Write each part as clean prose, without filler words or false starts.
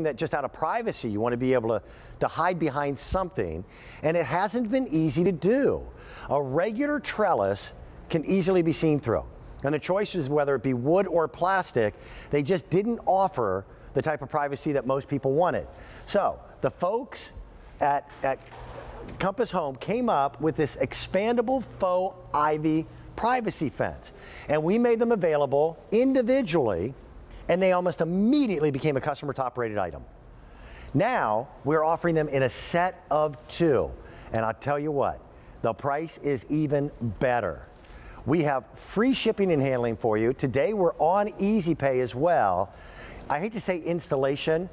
that just out of privacy, you want to be able to hide behind something, and it hasn't been easy to do. A regular trellis can easily be seen through. And the choices, whether it be wood or plastic, they just didn't offer the type of privacy that most people wanted. So the folks at Compass Home came up with this expandable faux ivy privacy fence. And we made them available individually, and they almost immediately became a customer top rated item. Now we're offering them in a set of 2. And I'll tell you what, the price is even better. We have free shipping and handling for you. Today we're on Easy Pay as well. I hate to say installation.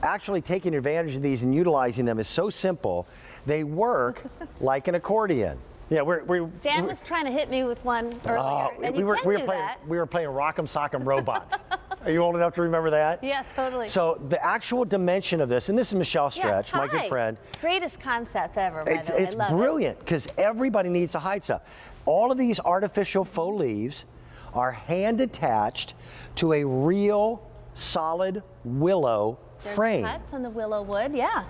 Actually taking advantage of these and utilizing them is so simple. They work like an accordion. Yeah, Dan was trying to hit me with one earlier, and we were playing Rock'em Sock'em Robots. Are you old enough to remember that? Yeah, totally. So the actual dimension of this, and this is Michelle Stretch, my good friend. Greatest concept ever, by the way. It's brilliant because everybody needs to hide stuff. All of these artificial faux leaves are hand attached to a real solid willow frame. Cuts on the willow wood, yeah.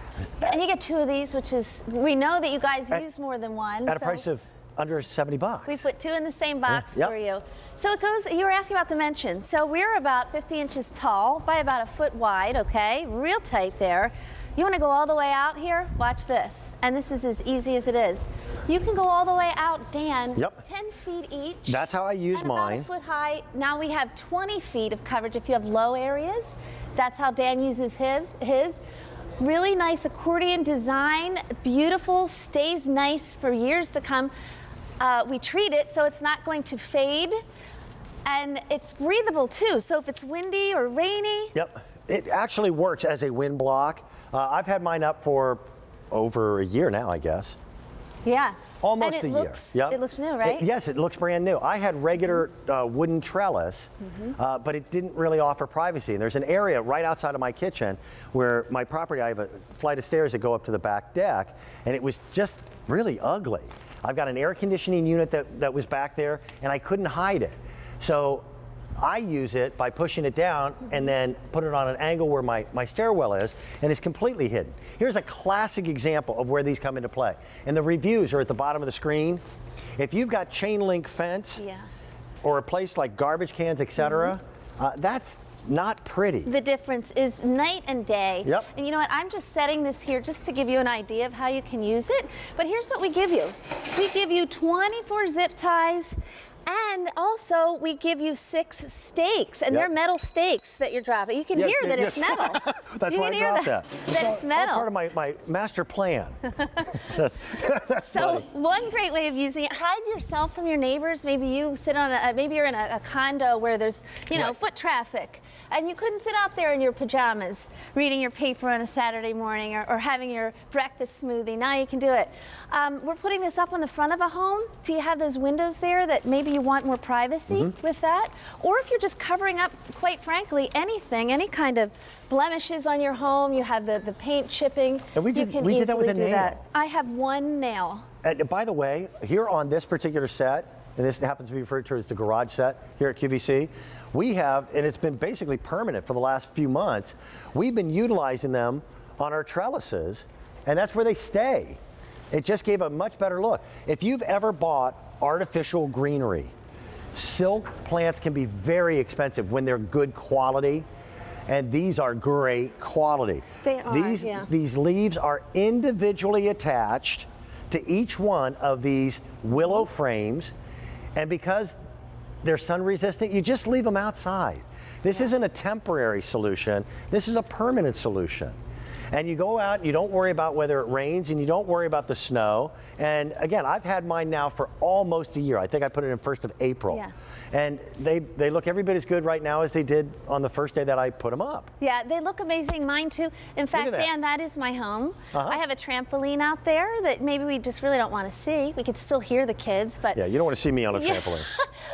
And you get 2 of these, which is, we know that you guys use more than one. At a price of under $70. We put 2 in the same box for you. So it goes, you were asking about dimensions. So we're about 50 inches tall by about 1 foot wide, okay? Real tight there. You want to go all the way out here? Watch this. And this is as easy as it is. You can go all the way out, Dan, 10 feet each. That's how I use mine. About 1 foot high. Now we have 20 feet of coverage if you have low areas. That's how Dan uses his. Really nice accordion design, beautiful, stays nice for years to come. We treat it so it's not going to fade, and it's breathable too. So if it's windy or rainy. Yep, it actually works as a wind block. I've had mine up for over a year now, I guess. Yeah. Almost and a year. Yep. It looks new, right? Yes, it looks brand new. I had regular wooden trellis, but it didn't really offer privacy. And there's an area right outside of my kitchen where my property, I have a flight of stairs that go up to the back deck, and it was just really ugly. I've got an air conditioning unit that was back there, and I couldn't hide it. So I use it by pushing it down and then put it on an angle where my stairwell is, and it's completely hidden. Here's a classic example of where these come into play. And the reviews are at the bottom of the screen. If you've got chain link fence or a place like garbage cans, etc., that's not pretty. The difference is night and day. Yep. And you know what, I'm just setting this here just to give you an idea of how you can use it. But here's what we give you. We give you 24 zip ties, and also we give you 6 stakes, and they're metal stakes that you're dropping. You can hear that it's metal. That's why I dropped that. It's metal. Part of my master plan. That's so funny. One great way of using it, hide yourself from your neighbors. Maybe you sit on maybe you're in a condo where there's foot traffic, and you couldn't sit out there in your pajamas reading your paper on a Saturday morning or having your breakfast smoothie. Now you can do it. We're putting this up on the front of a home. Do you have those windows there that maybe you want more privacy with that? Or if you're just covering up, quite frankly, anything, any kind of blemishes on your home, you have the paint chipping, and we did that with a nail. I have 1 nail. And by the way, here on this particular set, and this happens to be referred to as the garage set here at QVC, we have, and it's been basically permanent for the last few months, we've been utilizing them on our trellises, and that's where they stay. It just gave a much better look. If you've ever bought artificial greenery, silk plants can be very expensive when they're good quality, and these are great quality. They are, These leaves are individually attached to each one of these willow frames, and because they're sun resistant, you just leave them outside. This isn't a temporary solution, this is a permanent solution. And you go out, you don't worry about whether it rains, and you don't worry about the snow. And again, I've had mine now for almost a year. I think I put it in 1st of April. Yeah. And they look every bit as good right now as they did on the first day that I put them up. Yeah, they look amazing. Mine too. In fact, Dan, that is my home. I have a trampoline out there that maybe we just really don't want to see. We could still hear the kids, but yeah, you don't want to see me on a trampoline.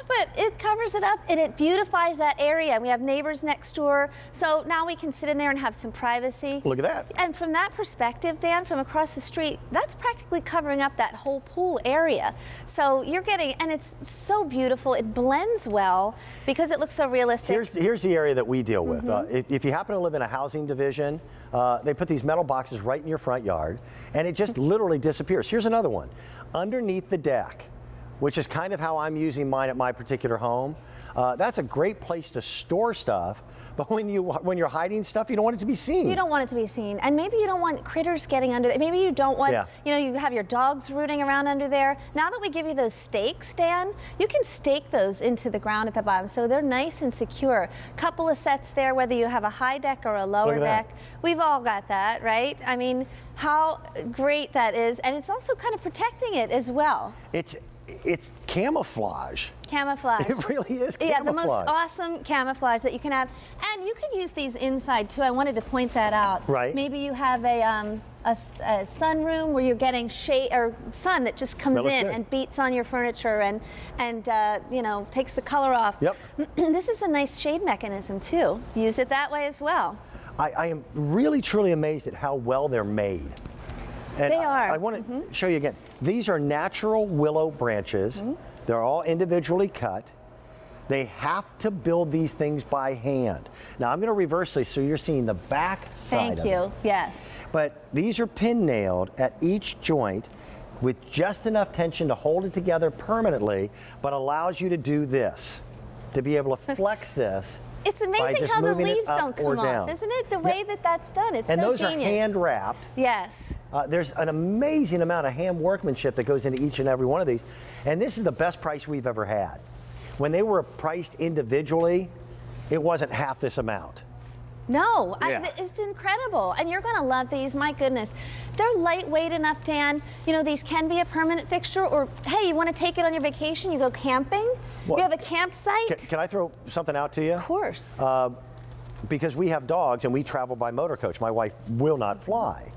But it covers it up and it beautifies that area. We have neighbors next door, so now we can sit in there and have some privacy. Look at that. And from that perspective, Dan, from across the street, that's practically covering up that whole pool area. So you're getting, and it's so beautiful. It blends well because it looks so realistic. Here's the area that we deal with. If you happen to live in a housing division, they put these metal boxes right in your front yard, and it just literally disappears. Here's another one. Underneath the deck, which is kind of how I'm using mine at my particular home. That's a great place to store stuff, but when you're hiding stuff, you don't want it to be seen. You don't want it to be seen, and maybe you don't want critters getting under there. Maybe you don't want, you have your dogs rooting around under there. Now that we give you those stakes, Dan, you can stake those into the ground at the bottom, so they're nice and secure. Couple of sets there, whether you have a high deck or a lower deck. We've all got that, right? I mean, how great that is, and it's also kind of protecting it as well. It's camouflage. Camouflage. It really is camouflage. Yeah, the most awesome camouflage that you can have. And you can use these inside too. I wanted to point that out. Right. Maybe you have a sunroom where you're getting shade or sun that just comes in and beats on your furniture and takes the color off. Yep. This is a nice shade mechanism too. Use it that way as well. I am really truly amazed at how well they're made. And they are. I want to show you again. These are natural willow branches. They're all individually cut. They have to build these things by hand. Now I'm going to reverse this so you're seeing the back side Thank you. Yes. But these are pin nailed at each joint with just enough tension to hold it together permanently, but allows you to do this, to be able to flex this. It's amazing how the leaves don't come off, isn't it? The way that that's done, it's so genius. And those are hand wrapped. Yes. There's an amazing amount of hand workmanship that goes into each and every one of these. And this is the best price we've ever had. When they were priced individually, it wasn't half this amount. No, it's incredible. And you're going to love these. My goodness. They're lightweight enough, Dan. You know, these can be a permanent fixture. Or, hey, you want to take it on your vacation? You go camping? Well, you have a campsite? Can I throw something out to you? Of course. Because we have dogs and we travel by motor coach. My wife will not fly.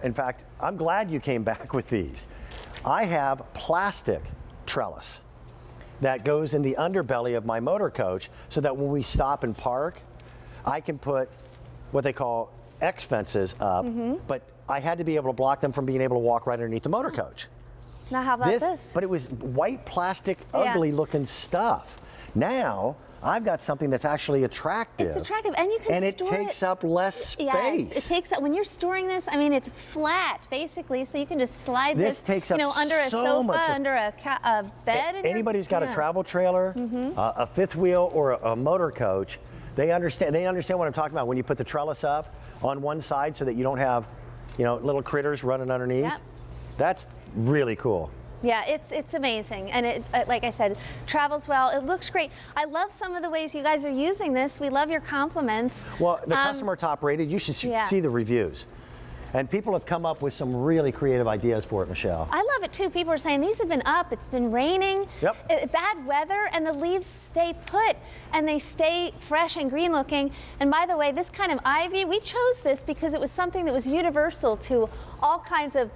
In fact, I'm glad you came back with these. I have plastic trellis that goes in the underbelly of my motor coach so that when we stop and park, I can put what they call X fences up, but I had to be able to block them from being able to walk right underneath the motor coach. Now how about this? But it was white plastic, ugly looking stuff. Now, I've got something that's actually attractive. It's attractive, and you can store it. And it takes up less space. Yes, it takes up, when you're storing this, I mean, it's flat, basically, so you can just slide this takes up under a sofa, under a bed. Anybody who's got a travel trailer, a fifth wheel, or a motor coach, they understand what I'm talking about when you put the trellis up on one side so that you don't have, little critters running underneath. Yep. That's really cool. Yeah, it's amazing, and it, like I said, travels well. It looks great. I love some of the ways you guys are using this. We love your compliments. Well, the customer top rated. You should see the reviews. And people have come up with some really creative ideas for it, Michelle. I love it too. People are saying these have been up. It's been raining, bad weather, and the leaves stay put and they stay fresh and green looking. And by the way, this kind of ivy, we chose this because it was something that was universal to all kinds of,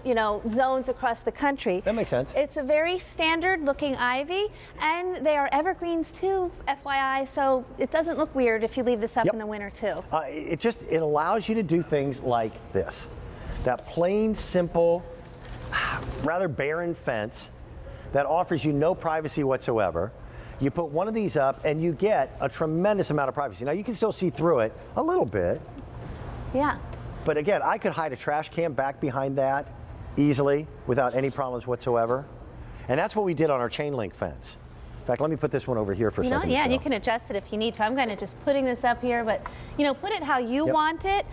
zones across the country. That makes sense. It's a very standard looking ivy, and they are evergreens too, FYI, so it doesn't look weird if you leave this up in the winter too. It allows you to do things like this. That plain, simple, rather barren fence that offers you no privacy whatsoever. You put one of these up and you get a tremendous amount of privacy. Now you can still see through it a little bit. Yeah. But again, I could hide a trash can back behind that easily without any problems whatsoever. And that's what we did on our chain link fence. In fact, let me put this one over here for a second. Yeah, you can adjust it if you need to. I'm kind of just putting this up here, but put it how you want it.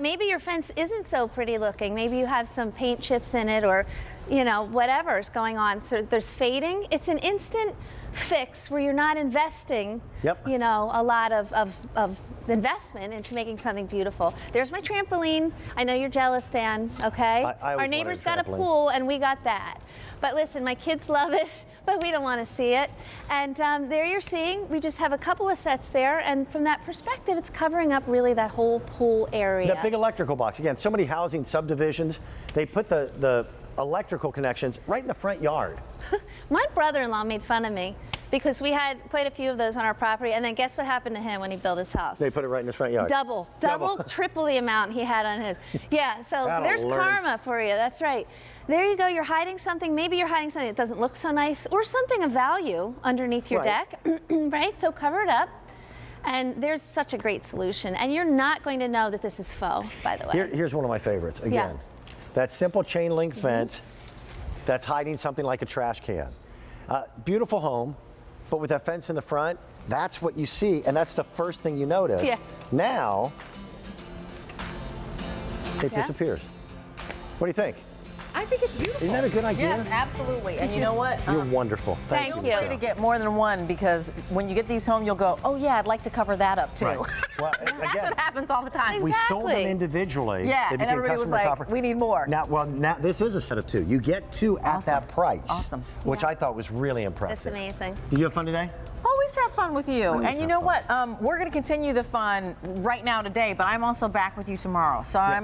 Maybe your fence isn't so pretty looking. Maybe you have some paint chips in it, or whatever is going on. So there's fading. It's an instant fix where you're not investing, a lot of investment into making something beautiful. There's my trampoline. I know you're jealous, Dan, okay? Our neighbor's got a pool and we got that. But listen, my kids love it, but we don't want to see it. And there you're seeing, we just have a couple of sets there, and from that perspective, it's covering up really that whole pool area. That big electrical box. Again, so many housing subdivisions, they put the electrical connections right in the front yard. My brother-in-law made fun of me because we had quite a few of those on our property, and then guess what happened to him when he built his house? They put it right in his front yard. Double, triple the amount he had on his. Yeah, so That'll there's learn. karma for you, that's right. There you go, you're hiding something. Maybe you're hiding something that doesn't look so nice or something of value underneath your Right. deck, right? So cover it up. And there's such a great solution. And you're not going to know that this is faux, by the way. Here's one of my favorites. Again, that simple chain link fence that's hiding something like a trash can. Beautiful home, but with that fence in the front, that's what you see, and that's the first thing you notice. Yeah. Now, it Yeah. disappears. What do you think? I think it's beautiful. Isn't that a good idea? Yes, absolutely. And you know what? You're wonderful. Thank Feel you. free to get more than one, because when you get these home, you'll go, oh yeah, I'd like to cover that up too. Right. Well, That's again, what happens all the time. we sold them Exactly. individually. Yeah, They and became everybody was customer like, top- we need more. Now this is a set of 2. You get 2 at Awesome. that price. Awesome. Which I thought was really That's impressive. amazing. Did you have fun today? Always have fun with you. Always And you have know fun. what? We're going to continue the fun right now today, but I'm also back with you tomorrow. So I'm